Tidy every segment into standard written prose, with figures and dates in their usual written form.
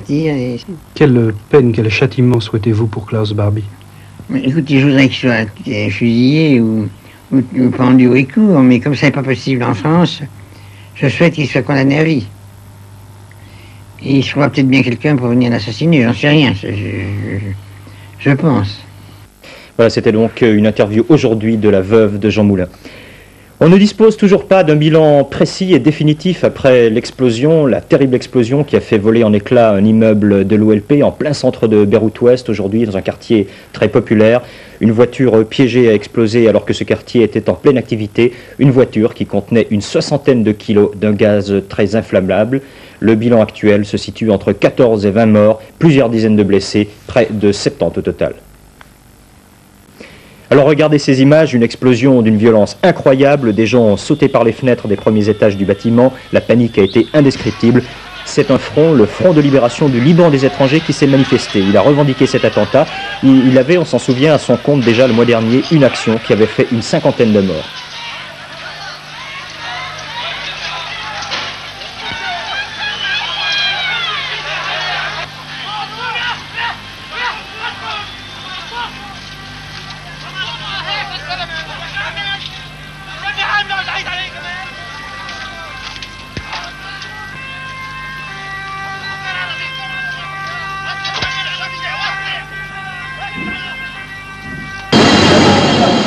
partir. Quelle peine, quel châtiment souhaitez-vous pour Klaus Barbie? Écoutez, je voudrais qu'il soit fusillé ou pendu au écourt, mais comme ça n'est pas possible en France, je souhaite qu'il soit condamné à vie. Et il trouvera peut-être bien quelqu'un pour venir l'assassiner, j'en sais rien, je pense. Voilà, c'était donc une interview aujourd'hui de la veuve de Jean Moulin. On ne dispose toujours pas d'un bilan précis et définitif après l'explosion, la terrible explosion qui a fait voler en éclats un immeuble de l'OLP en plein centre de Beyrouth-Ouest, aujourd'hui dans un quartier très populaire. Une voiture piégée a explosé alors que ce quartier était en pleine activité. Une voiture qui contenait une 60aine de kilos d'un gaz très inflammable. Le bilan actuel se situe entre 14 et 20 morts, plusieurs dizaines de blessés, près de 70 au total. Alors regardez ces images, une explosion d'une violence incroyable, des gens ont sauté par les fenêtres des premiers étages du bâtiment, la panique a été indescriptible. C'est un front, le Front de libération du Liban des étrangers qui s'est manifesté. Il a revendiqué cet attentat. Il avait, on s'en souvient, à son compte déjà le mois dernier, une action qui avait fait une 50aine de morts.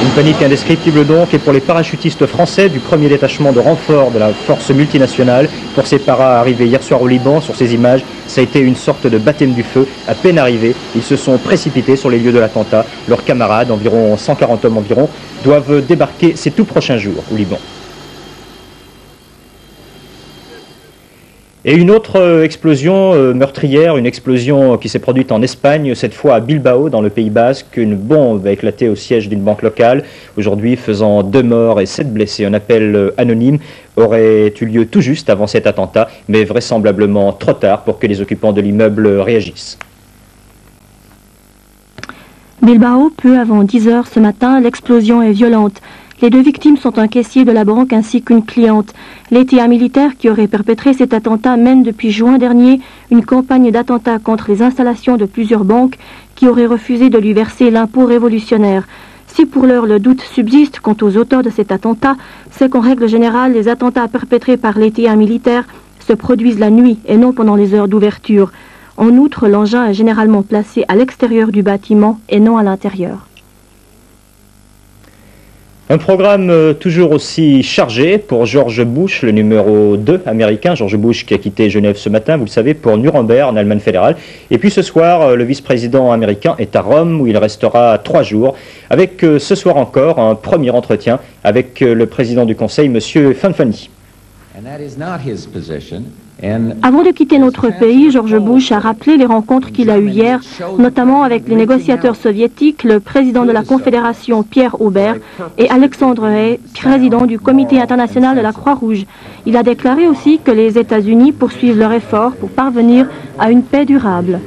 Une panique indescriptible donc, et pour les parachutistes français du premier détachement de renfort de la force multinationale, pour ces paras arrivés hier soir au Liban, sur ces images, ça a été une sorte de baptême du feu. À peine arrivés, ils se sont précipités sur les lieux de l'attentat. Leurs camarades, environ 140 hommes environ, doivent débarquer ces tout prochains jours au Liban. Et une autre explosion meurtrière, une explosion qui s'est produite en Espagne, cette fois à Bilbao, dans le Pays Basque. Une bombe a éclaté au siège d'une banque locale, aujourd'hui faisant 2 morts et 7 blessés. Un appel anonyme aurait eu lieu tout juste avant cet attentat, mais vraisemblablement trop tard pour que les occupants de l'immeuble réagissent. Bilbao, peu avant 10 heures ce matin, l'explosion est violente. Les 2 victimes sont un caissier de la banque ainsi qu'une cliente. L'ETA militaire qui aurait perpétré cet attentat mène depuis juin dernier une campagne d'attentats contre les installations de plusieurs banques qui auraient refusé de lui verser l'impôt révolutionnaire. Si pour l'heure le doute subsiste quant aux auteurs de cet attentat, c'est qu'en règle générale, les attentats perpétrés par l'ETA militaire se produisent la nuit et non pendant les heures d'ouverture. En outre, l'engin est généralement placé à l'extérieur du bâtiment et non à l'intérieur. Un programme toujours aussi chargé pour George Bush, le numéro 2 américain. George Bush qui a quitté Genève ce matin, vous le savez, pour Nuremberg en Allemagne fédérale. Et puis ce soir, le vice-président américain est à Rome où il restera 3 jours. Avec ce soir encore un premier entretien avec le président du Conseil, M. Fanfani. Avant de quitter notre pays, George Bush a rappelé les rencontres qu'il a eues hier, notamment avec les négociateurs soviétiques, le président de la Confédération Pierre Aubert et Alexandre Hay, président du Comité international de la Croix-Rouge. Il a déclaré aussi que les États-Unis poursuivent leurs efforts pour parvenir à une paix durable.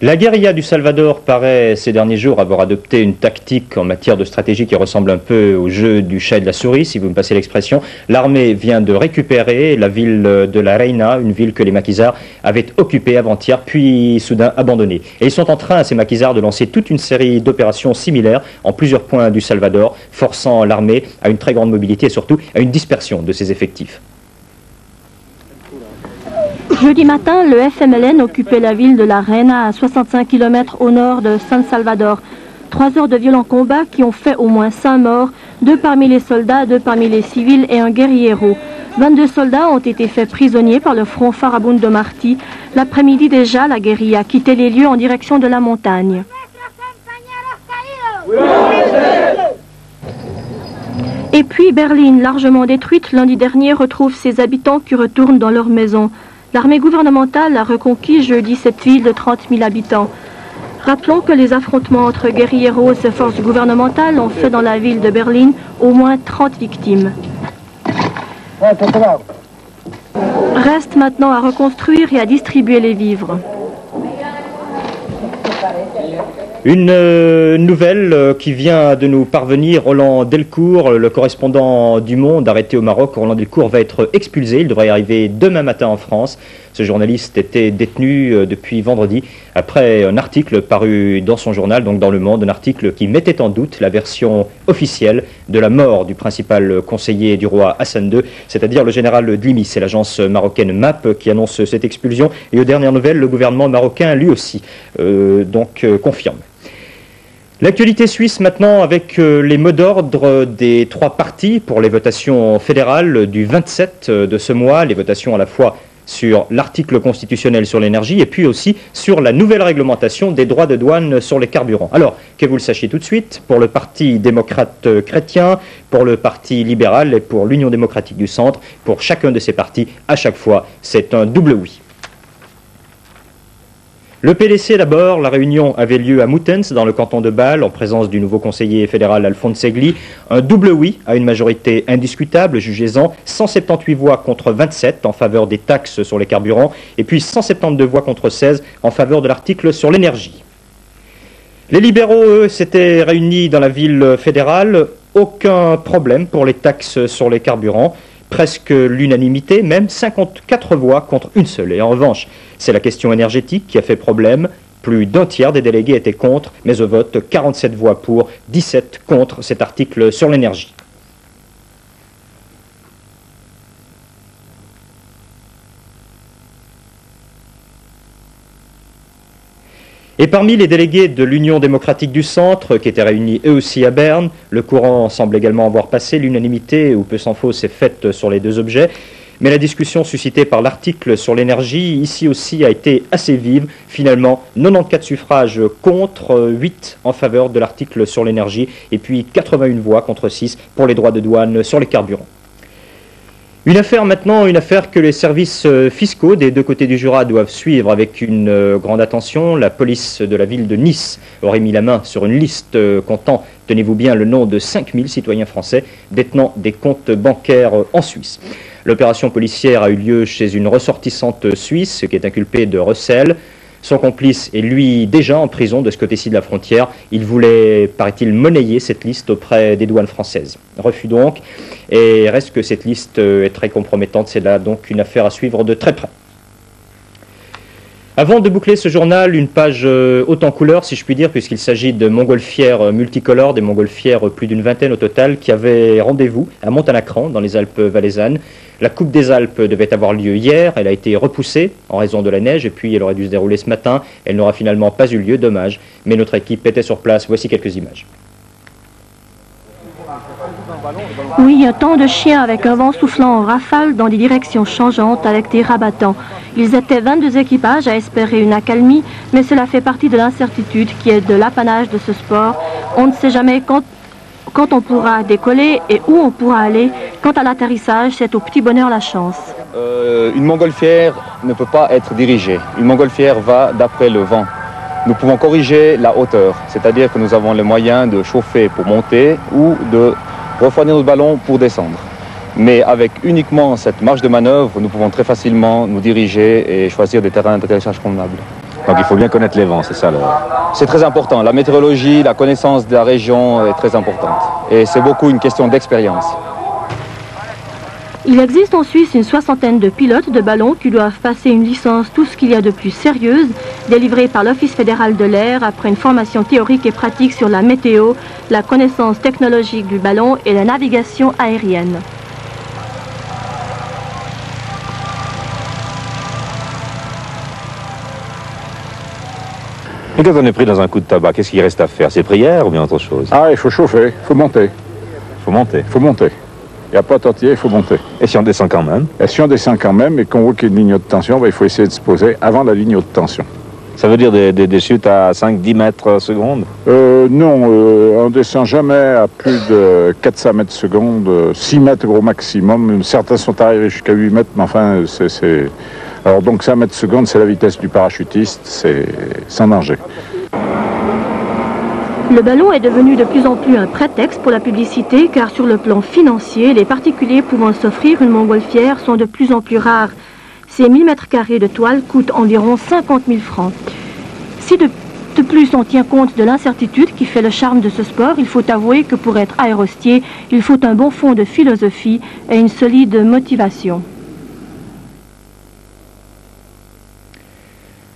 La guérilla du Salvador paraît ces derniers jours avoir adopté une tactique en matière de stratégie qui ressemble un peu au jeu du chat et de la souris, si vous me passez l'expression. L'armée vient de récupérer la ville de La Reina, une ville que les maquisards avaient occupée avant-hier, puis soudain abandonnée. Et ils sont en train, ces maquisards, de lancer toute une série d'opérations similaires en plusieurs points du Salvador, forçant l'armée à une très grande mobilité et surtout à une dispersion de ses effectifs. Jeudi matin, le FMLN occupait la ville de La Reina à 65 km au nord de San Salvador. 3 heures de violents combats qui ont fait au moins 5 morts, 2 parmi les soldats, 2 parmi les civils et un guerriero. 22 soldats ont été faits prisonniers par le front Farabundo Martí. L'après-midi déjà, la guérilla quittait les lieux en direction de la montagne. Et puis Berlin, largement détruite lundi dernier, retrouve ses habitants qui retournent dans leurs maisons. L'armée gouvernementale a reconquis jeudi cette ville de 30 000 habitants. Rappelons que les affrontements entre guérilleros et forces gouvernementales ont fait dans la ville de Berlin au moins 30 victimes. Reste maintenant à reconstruire et à distribuer les vivres. Une nouvelle qui vient de nous parvenir, Roland Delcourt, le correspondant du Monde arrêté au Maroc. Roland Delcourt va être expulsé, il devrait arriver demain matin en France. Ce journaliste était détenu depuis vendredi après un article paru dans son journal, donc dans Le Monde, un article qui mettait en doute la version officielle de la mort du principal conseiller du roi Hassan II, c'est-à-dire le général Dlimi. C'est l'agence marocaine MAP qui annonce cette expulsion. Et aux dernières nouvelles, le gouvernement marocain lui aussi confirme. L'actualité suisse maintenant avec les mots d'ordre des 3 partis pour les votations fédérales du 27 de ce mois, les votations à la fois sur l'article constitutionnel sur l'énergie et puis aussi sur la nouvelle réglementation des droits de douane sur les carburants. Alors, que vous le sachiez tout de suite, pour le Parti démocrate chrétien, pour le Parti libéral et pour l'Union démocratique du centre, pour chacun de ces partis, à chaque fois, c'est un double oui. Le PDC d'abord, la réunion avait lieu à Moutenz, dans le canton de Bâle, en présence du nouveau conseiller fédéral Alphonse Segli. Un double oui à une majorité indiscutable, jugez-en, 178 voix contre 27 en faveur des taxes sur les carburants, et puis 172 voix contre 16 en faveur de l'article sur l'énergie. Les libéraux, eux, s'étaient réunis dans la ville fédérale. Aucun problème pour les taxes sur les carburants. Presque l'unanimité, même 54 voix contre une seule. Et en revanche, c'est la question énergétique qui a fait problème. Plus d'un tiers des délégués étaient contre, mais au vote, 47 voix pour, 17 contre cet article sur l'énergie. Et parmi les délégués de l'Union démocratique du centre, qui étaient réunis eux aussi à Berne, le courant semble également avoir passé. L'unanimité, ou peu s'en faut, s'est faite sur les 2 objets. Mais la discussion suscitée par l'article sur l'énergie, ici aussi, a été assez vive. Finalement, 94 suffrages contre, 8 en faveur de l'article sur l'énergie, et puis 81 voix contre 6 pour les droits de douane sur les carburants. Une affaire maintenant, une affaire que les services fiscaux des 2 côtés du Jura doivent suivre avec une grande attention. La police de la ville de Nice aurait mis la main sur une liste comptant, tenez-vous bien, le nom de 5000 citoyens français détenant des comptes bancaires en Suisse. L'opération policière a eu lieu chez une ressortissante suisse qui est inculpée de recel. Son complice est lui déjà en prison de ce côté-ci de la frontière. Il voulait, paraît-il, monnayer cette liste auprès des douanes françaises. Refus donc, et reste que cette liste est très compromettante. C'est là donc une affaire à suivre de très près. Avant de boucler ce journal, une page haute en couleurs, si je puis dire, puisqu'il s'agit de montgolfières multicolores, des montgolfières plus d'une vingtaine au total, qui avaient rendez-vous à Montanacran, dans les Alpes valaisannes. La Coupe des Alpes devait avoir lieu hier, elle a été repoussée en raison de la neige, et puis elle aurait dû se dérouler ce matin. Elle n'aura finalement pas eu lieu, dommage, mais notre équipe était sur place. Voici quelques images. Oui, un temps de chien avec un vent soufflant en rafale dans des directions changeantes avec des rabattants. Ils étaient 22 équipages à espérer une accalmie, mais cela fait partie de l'incertitude qui est de l'apanage de ce sport. On ne sait jamais quand on pourra décoller et où on pourra aller. Quant à l'atterrissage, c'est au petit bonheur la chance. Une montgolfière ne peut pas être dirigée. Une montgolfière va d'après le vent. Nous pouvons corriger la hauteur, c'est-à-dire que nous avons les moyens de chauffer pour monter ou de refroidir notre ballon pour descendre. Mais avec uniquement cette marge de manœuvre, nous pouvons très facilement nous diriger et choisir des terrains d'atterrissage convenables. Donc il faut bien connaître les vents, c'est ça alors? C'est très important. La météorologie, la connaissance de la région est très importante. Et c'est beaucoup une question d'expérience. Il existe en Suisse une 60aine de pilotes de ballons qui doivent passer une licence tout ce qu'il y a de plus sérieuse, délivrée par l'Office fédéral de l'air après une formation théorique et pratique sur la météo, la connaissance technologique du ballon et la navigation aérienne. Et quand on est pris dans un coup de tabac, qu'est-ce qu'il reste à faire? C'est prière ou bien autre chose? Ah, il faut chauffer, il faut monter. Il faut monter. Il faut monter. Il n'y a pas d'entier, il faut monter. Et si on descend quand même? Et si on descend quand même et qu'on voit qu'il y a une ligne de tension, ben, il faut essayer de se poser avant la ligne de tension. Ça veut dire des chutes à 5-10 mètres seconde? Non, on ne descend jamais à plus de 400 mètres seconde, 6 mètres au maximum. Certains sont arrivés jusqu'à 8 mètres, mais enfin, c'est... Alors donc 5 mètres seconde, c'est la vitesse du parachutiste, c'est sans danger. Le ballon est devenu de plus en plus un prétexte pour la publicité, car sur le plan financier, les particuliers pouvant s'offrir une montgolfière sont de plus en plus rares. Ces 1000 mètres carrés de toile coûtent environ 50 000 francs. Si de plus on tient compte de l'incertitude qui fait le charme de ce sport, il faut avouer que pour être aérostier, il faut un bon fond de philosophie et une solide motivation.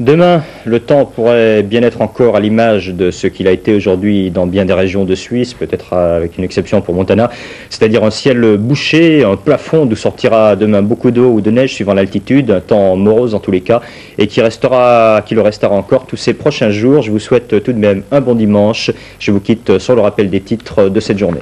Demain, le temps pourrait bien être encore à l'image de ce qu'il a été aujourd'hui dans bien des régions de Suisse, peut-être avec une exception pour Montana, c'est-à-dire un ciel bouché, un plafond d'où sortira demain beaucoup d'eau ou de neige suivant l'altitude, un temps morose en tous les cas, et qui le restera encore tous ces prochains jours. Je vous souhaite tout de même un bon dimanche. Je vous quitte sur le rappel des titres de cette journée.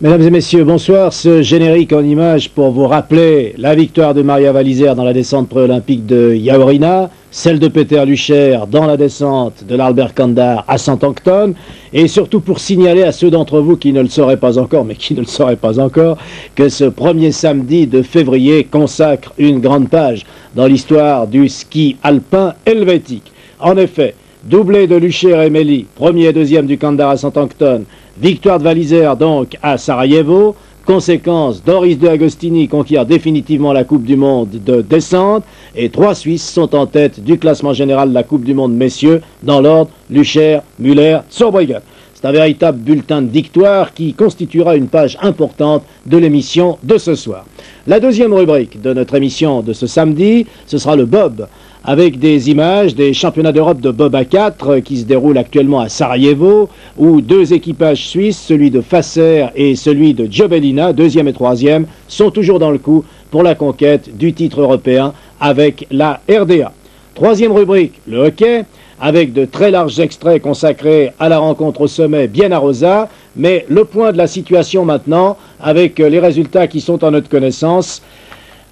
Mesdames et messieurs, bonsoir. Ce générique en images pour vous rappeler la victoire de Maria Valizer dans la descente pré-olympique de Jaworina, celle de Peter Lucher dans la descente de l'Albert Kandar à Saint-Ancton, et surtout pour signaler à ceux d'entre vous qui ne le sauraient pas encore, que ce premier samedi de février consacre une grande page dans l'histoire du ski alpin helvétique. En effet, doublé de Lucher et Meli, premier et deuxième du Kandar à Saint-Ancton, victoire de Valizer donc à Sarajevo. Conséquence, Doris de Agostini conquiert définitivement la Coupe du Monde de descente et 3 Suisses sont en tête du classement général de la Coupe du Monde messieurs dans l'ordre Lucher, Müller, Zurbriggen. C'est un véritable bulletin de victoire qui constituera une page importante de l'émission de ce soir. La deuxième rubrique de notre émission de ce samedi, ce sera le bob, avec des images des championnats d'Europe de bob à 4 qui se déroulent actuellement à Sarajevo, où 2 équipages suisses, celui de Fasser et celui de Giobellina, deuxième et troisième, sont toujours dans le coup pour la conquête du titre européen avec la RDA. Troisième rubrique, le hockey, avec de très larges extraits consacrés à la rencontre au sommet Bienne-Arosa, mais le point de la situation maintenant, avec les résultats qui sont en notre connaissance.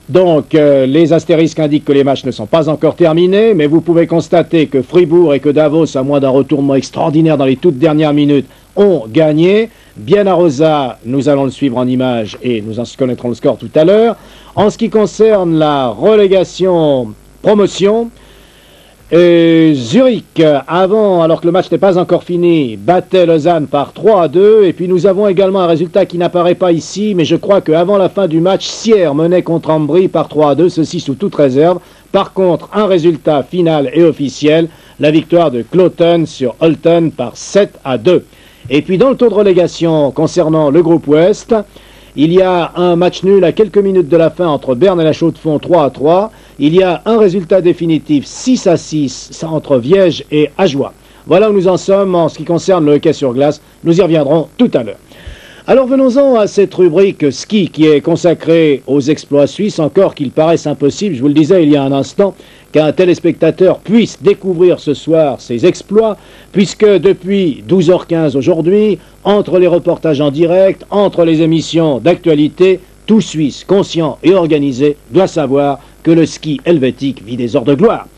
Donc, les astérisques indiquent que les matchs ne sont pas encore terminés, mais vous pouvez constater que Fribourg et que Davos, à moins d'un retournement extraordinaire dans les toutes dernières minutes, ont gagné. Bienne-Arosa, nous allons le suivre en images et nous en connaîtrons le score tout à l'heure. En ce qui concerne la relégation promotion, Zurich, alors que le match n'est pas encore fini, battait Lausanne par 3-2. Et puis nous avons également un résultat qui n'apparaît pas ici, mais je crois qu'avant la fin du match, Sierre menait contre Ambry par 3-2, ceci sous toute réserve. Par contre, un résultat final et officiel, la victoire de Cloten sur Holton par 7-2. Et puis dans le tour de relégation concernant le groupe Ouest, il y a un match nul à quelques minutes de la fin entre Berne et la Chaux-de-Fonds 3-3. Il y a un résultat définitif 6-6 entre Viège et Ajoie. Voilà où nous en sommes en ce qui concerne le hockey sur glace. Nous y reviendrons tout à l'heure. Alors venons-en à cette rubrique ski qui est consacrée aux exploits suisses, encore qu'il paraisse impossible, je vous le disais il y a un instant, qu'un téléspectateur puisse découvrir ce soir ces exploits, puisque depuis 12h15 aujourd'hui, entre les reportages en direct, entre les émissions d'actualité, tout Suisse conscient et organisé doit savoir que le ski helvétique vit des heures de gloire.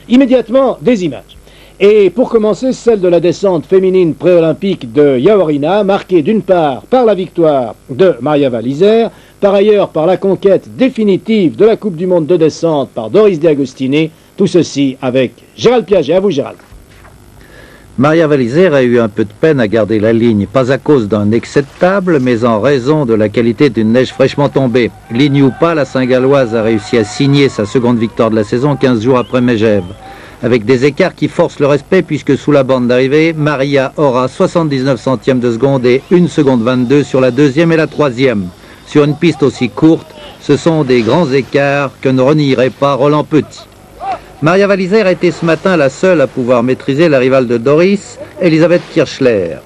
Immédiatement, des images. Et pour commencer, celle de la descente féminine pré-olympique de Jaworina, marquée d'une part par la victoire de Maria Valizer, par ailleurs par la conquête définitive de la Coupe du Monde de descente par Doris de Agostini, tout ceci avec Gérald Piaget. À vous Gérald. Maria Valizer a eu un peu de peine à garder la ligne, pas à cause d'un excès de table, mais en raison de la qualité d'une neige fraîchement tombée. Ligne ou pas, la Saint-Galloise a réussi à signer sa seconde victoire de la saison 15 jours après Megève. Avec des écarts qui forcent le respect puisque sous la bande d'arrivée, Maria aura 79 centièmes de seconde et 1 seconde 22 sur la deuxième et la troisième. Sur une piste aussi courte, ce sont des grands écarts que ne renierait pas Roland Petit. Maria Valizer a été ce matin la seule à pouvoir maîtriser la rivale de Doris, Elisabeth Kirchler.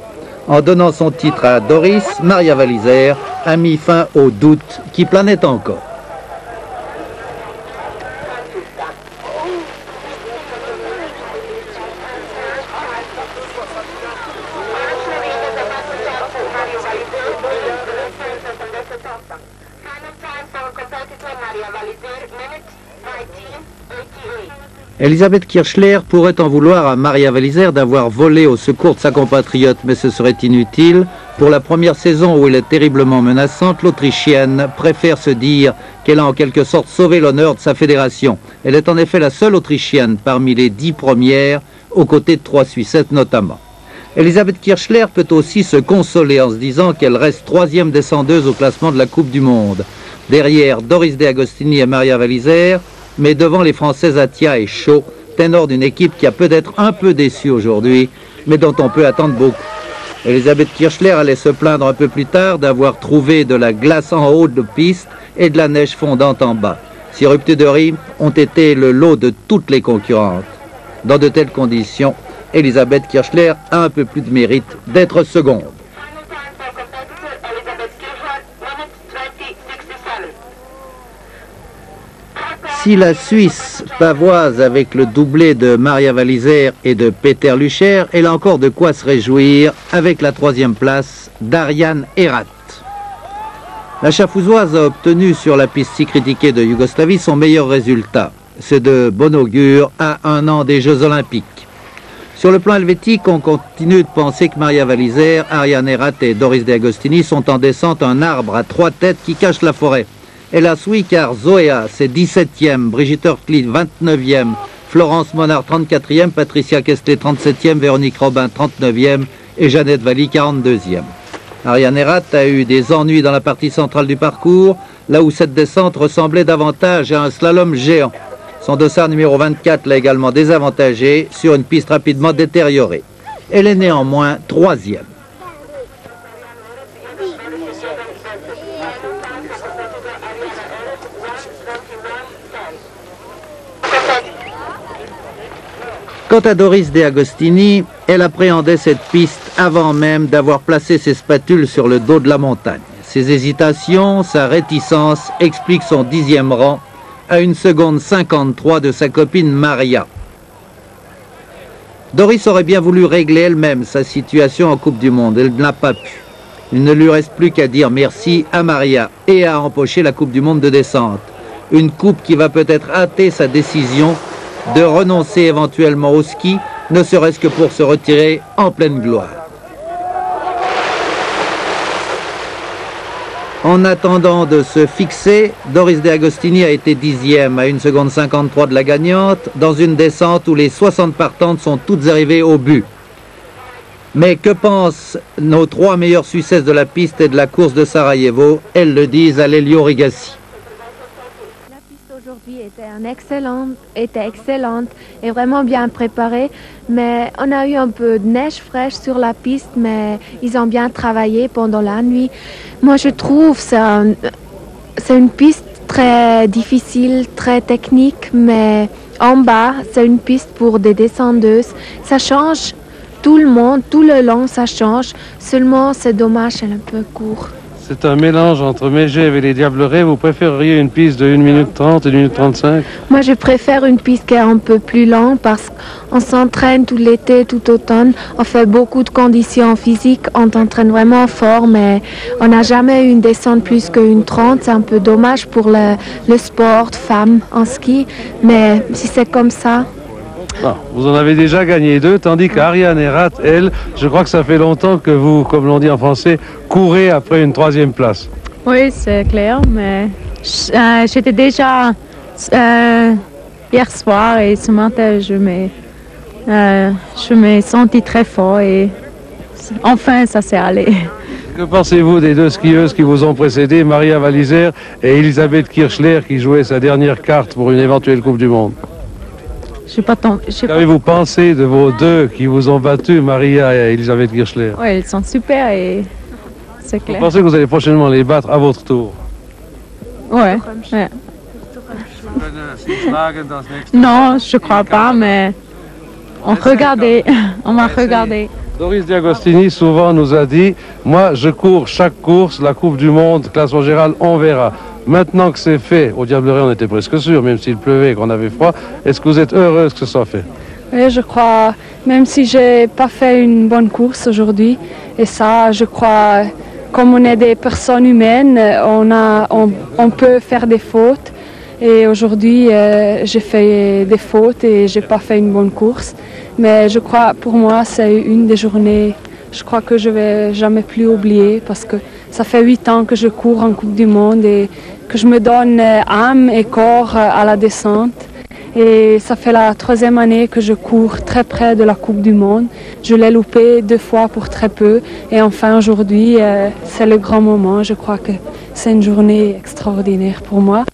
En donnant son titre à Doris, Maria Valizer a mis fin aux doutes qui planaient encore. Final time for competitor Maria Valizer, minute 19:88. Elisabeth Kirchler pourrait en vouloir à Maria Valizer d'avoir volé au secours de sa compatriote, mais ce serait inutile. Pour la première saison où elle est terriblement menaçante, l'Autrichienne préfère se dire qu'elle a en quelque sorte sauvé l'honneur de sa fédération. Elle est en effet la seule Autrichienne parmi les 10 premières, aux côtés de 3 Suissettes notamment. Elisabeth Kirchler peut aussi se consoler en se disant qu'elle reste 3e descendeuse au classement de la Coupe du Monde. Derrière Doris De Agostini et Maria Valizer, mais devant les Françaises Atia et Shaw, ténor d'une équipe qui a peut-être un peu déçu aujourd'hui, mais dont on peut attendre beaucoup. Elisabeth Kirchler allait se plaindre un peu plus tard d'avoir trouvé de la glace en haut de piste et de la neige fondante en bas. Ces ruptures de rythme ont été le lot de toutes les concurrentes. Dans de telles conditions, Elisabeth Kirchler a un peu plus de mérite d'être seconde. Si la Suisse pavoise avec le doublé de Maria Valizer et de Peter Lucher, elle a encore de quoi se réjouir avec la 3e place d'Ariane Erat. La Schaffhausoise a obtenu sur la piste si critiquée de Yougoslavie son meilleur résultat. C'est de bon augure à 1 an des Jeux Olympiques. Sur le plan helvétique, on continue de penser que Maria Valizer, Ariane Erat et Doris De Agostini sont en descente un arbre à 3 têtes qui cache la forêt. Hélas oui, car Zoéa, c'est 17e, Brigitte Hörtli, 29e, Florence Monard, 34e, Patricia Kessler, 37e, Véronique Robin, 39e et Jeannette Valli, 42e. Ariane Erat a eu des ennuis dans la partie centrale du parcours, là où cette descente ressemblait davantage à un slalom géant. Son dossard numéro 24 l'a également désavantagée sur une piste rapidement détériorée. Elle est néanmoins 3e. Quant à Doris De Agostini, elle appréhendait cette piste avant même d'avoir placé ses spatules sur le dos de la montagne. Ses hésitations, sa réticence expliquent son 10e rang à 1 seconde 53 de sa copine Maria. Doris aurait bien voulu régler elle-même sa situation en Coupe du Monde. Elle n'a pas pu. Il ne lui reste plus qu'à dire merci à Maria et à empocher la Coupe du Monde de descente. Une coupe qui va peut-être hâter sa décision de renoncer éventuellement au ski, ne serait-ce que pour se retirer en pleine gloire. En attendant de se fixer, Doris De Agostini a été 10e à 1 seconde 53 de la gagnante, dans une descente où les 60 partantes sont toutes arrivées au but. Mais que pensent nos 3 meilleures Suissesses de la piste et de la course de Sarajevo? Elles le disent à l'Elio Rigassi. Aujourd'hui était excellente et vraiment bien préparée, mais on a eu un peu de neige fraîche sur la piste, mais ils ont bien travaillé pendant la nuit. Moi, je trouve que c'est une piste très difficile, très technique, mais en bas, c'est une piste pour des descendeuses. Ça change tout le monde, tout le long, ça change. Seulement, c'est dommage, c'est un peu court. C'est un mélange entre Megève et les Diablerets. Vous préféreriez une piste de 1 minute 30 et 1 minute 35? Moi, je préfère une piste qui est un peu plus longue parce qu'on s'entraîne tout l'été, tout automne. On fait beaucoup de conditions physiques. On s'entraîne vraiment fort, mais on n'a jamais eu une descente plus qu'une 30. C'est un peu dommage pour le sport femme en ski. Mais si c'est comme ça... Ah, vous en avez déjà gagné 2, tandis qu'Ariane Erat, elle, je crois que ça fait longtemps que vous, comme l'on dit en français, courez après une 3e place. Oui, c'est clair, mais j'étais déjà hier soir et ce matin, je me sentis très fort et enfin, ça s'est allé. Que pensez-vous des 2 skieuses qui vous ont précédé, Maria Valizer et Elisabeth Kirchler, qui jouait sa dernière carte pour une éventuelle Coupe du Monde? Qu'avez-vous pensé de vos 2 qui vous ont battu, Maria et Elisabeth Kirchler? Oui, elles sont super et c'est clair. Vous pensez que vous allez prochainement les battre à votre tour? Ouais. Non, je crois pas, mais on va regarder. Doris De Agostini souvent nous a dit, moi je cours chaque course, la Coupe du Monde, classement général, on verra. Maintenant que c'est fait, au Diableret on était presque sûr, même s'il pleuvait et qu'on avait froid, est-ce que vous êtes heureuse que ce soit fait? Oui, je crois, même si j'ai pas fait une bonne course aujourd'hui, et ça, je crois, comme on est des personnes humaines, on peut faire des fautes, Et aujourd'hui, j'ai fait des fautes et j'ai pas fait une bonne course. Mais je crois, pour moi, c'est une des journées, je crois que je vais jamais plus oublier parce que ça fait 8 ans que je cours en Coupe du Monde et que je me donne âme et corps à la descente. Et ça fait la 3e année que je cours très près de la Coupe du Monde. Je l'ai loupé 2 fois pour très peu. Et enfin, aujourd'hui, c'est le grand moment. Je crois que c'est une journée extraordinaire pour moi.